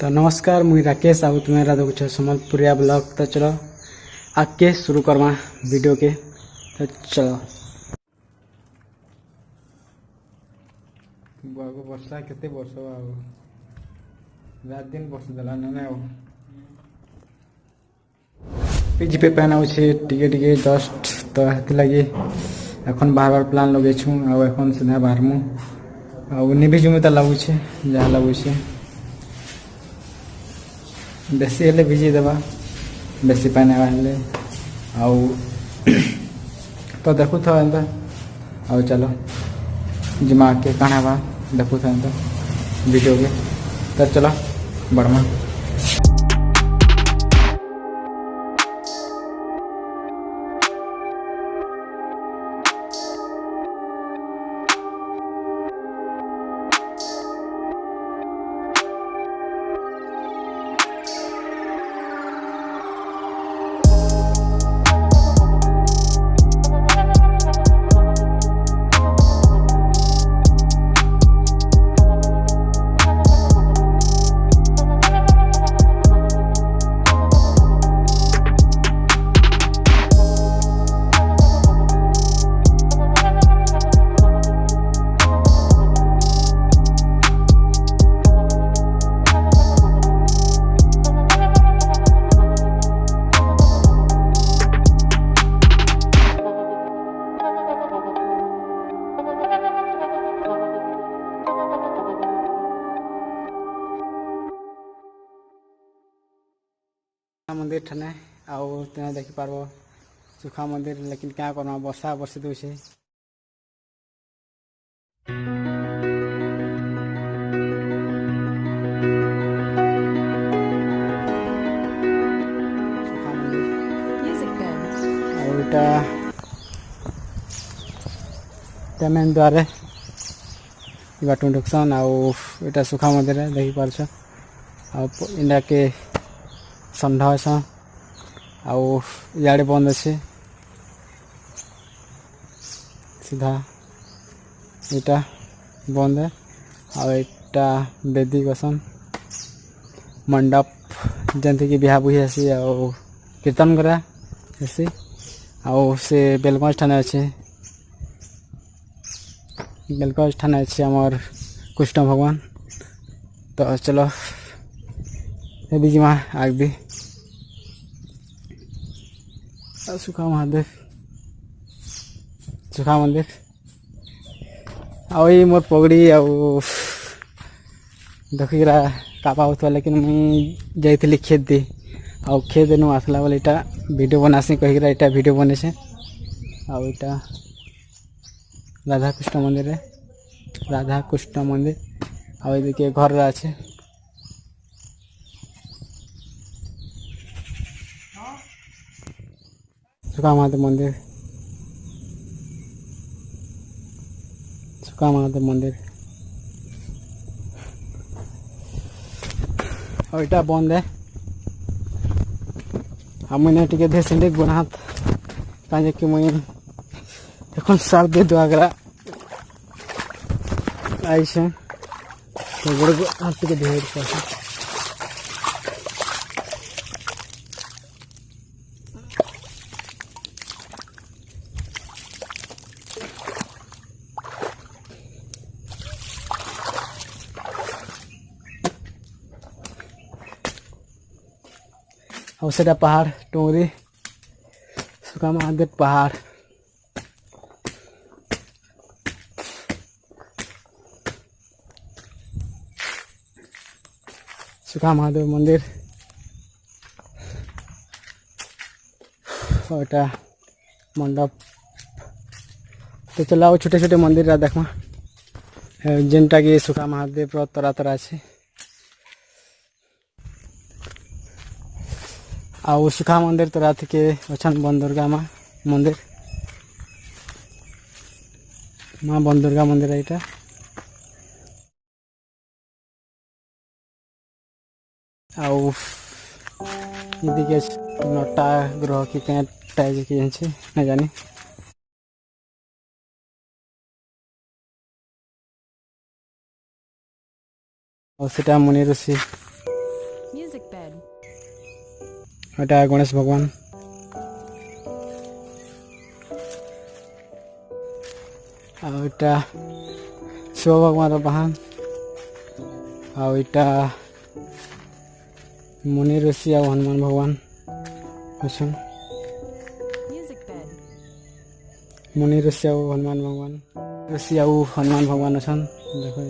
तो नमस्कार मुई राकेश आउ तुम्हारा देखुछ संबलपुरिया ब्लॉग। तो चलो आगे शुरू करमा वीडियो के। तो चलो वर्षा केते वर्ष रात दिन वर्ष देला ना पे पहना टिके टिके जस्ट। तो हेती लगी एखन बार बार प्लान लगे छु आ एखन सीधा बाहरमु आ निभिजु मत लगुछे जहाँ लगुछे बेसी हेले भिजी देवा बेसी पानी हेले आउ तो देखु था एंता आउ चलो जिमा के काना बा देखु था एंता वीडियो के। तो चलो बढ़मा मंदिर ठने आउ तेना देखि पारबो सुखा मंदिर। लेकिन क्या करना वर्षा बरसी दूसरे मेन द्वारे इंट्रोडक्शन आउ सुखा मंदिर देखी पार्छ इंडिया के संधा अच्छा आड़े बंद अच्छे सीधा इटा बंद है आटा वेदी कसन मंडप जंती की बिहा बुही आसी कीर्तन करा हेसी आउ से बेलगंज ठाने अच्छे बेलगंज ठाने अच्छे आमर कृष्ण भगवान। तो चलो बीजिमा आग भी सुखा महादेव सुखा मंदिर आई मोर पगड़ी देखिरा कापा होता। लेकिन मुई जाइली खेत दी आउ खेत नु आसला बोले इटा वीडियो बनासी कहिरा इटा वीडियो बने से आउ इटा राधा कृष्ण मंदिर है राधा कृष्ण मंदिर आउ देखिए घर अच्छे सुखा महादेव मंदिर सुखा महादेव मंदिर और इटा बंद है मुझे टिके धे सिंडे गुनात कहे कि मुई एखन सार दे दो आगरा आई से तो बड़ हाथ टिके धे और सेटा पहाड़ टोंगरी सुखा महादेव पहाड़ सुखा महादेव मंदिर और मंडप। तो चलाओ छोटे छोटे मंदिर देखमा जेनटा कि सुखा महादेव तरह तरह अच्छे आउ सुखा मंदिर तो रात के अच्छन बन दुर्गा माँ मंदिर माँ बन दुर्गा मंदिर है इटा आउ के नटा ग्रह की क्या टाइज की न जानी और मुनि ऋषि एटा गणेश भगवान आटा शिव भगवान बाहन आटा मुनि ऋषि और हनुमान भगवान अच्छा मुनि ऋषि और हनुमान भगवान ऋषि और हनुमान भगवान अच्छा देखो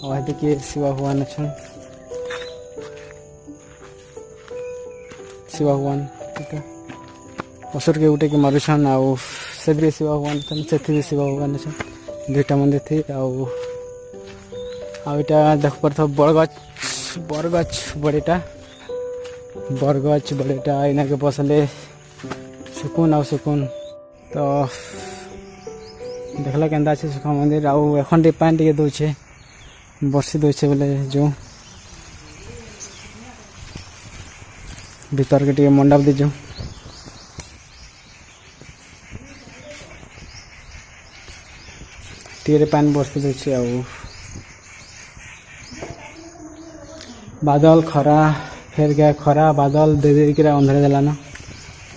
और देखिए शिव भगवान अच्छा शिव भगवान असुर के उठे के मारुछन आउ से भी शिव भगवान से शिव भगवान अच्छा दुईटा मंदिर थी आटा देख पार बरगछ बड़ेटा इना के बसले सुकून आ सुकून तो देखल के सुखा मंदिर आउ एखन पानी टे दौचे बर्षी दौचे बोले जो भीतर के मंडप दीजु टे पानी बर्षी दौचे आ बादल खरा फेर गया खरा बादल दे दे के अंधेरे दिलाना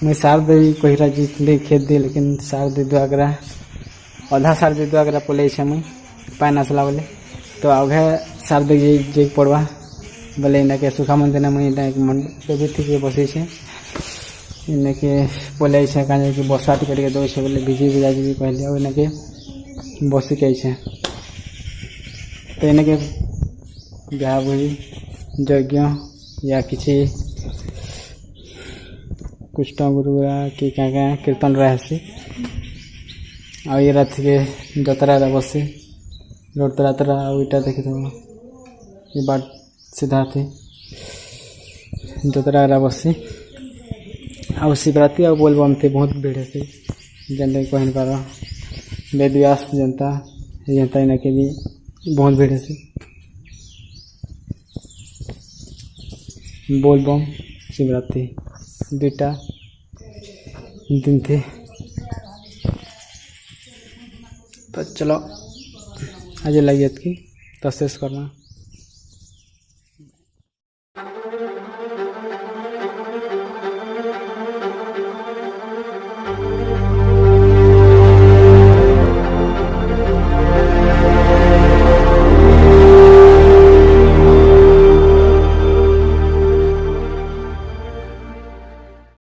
मैं सार देवी कहिरा जीतली खेत दी लेकिन सार दे दुआगरा आधा सार दे दुआगरा पले मुई पानी आसला बोले तो आगे सार दे जे पड़वा बोले इना के सुखा मंदिर मुई मंडप थी बसई छे इना के पले कहीं कि बसा टिके दौचे बोले भिजी भिजा जी कहले इना के बसी के तो इना के ब्याह बुझी यज्ञ या किसी कुछ गुरुआ कि क्या कीर्तन रहसी आ ये रात के जतरा बसी रोड तरा ईटा देखी थो ये बाट सीधा थी जतरा बसी आ शिवरात्रि आ बोलबम थे बहुत भीड़ है जनता कहन पार वेद व्यास जनता इना के भी बहुत भीड़ है बोलबम शिवरात्रि दुईटा दिन थे तो चलो आज लगी की तो शेष करना।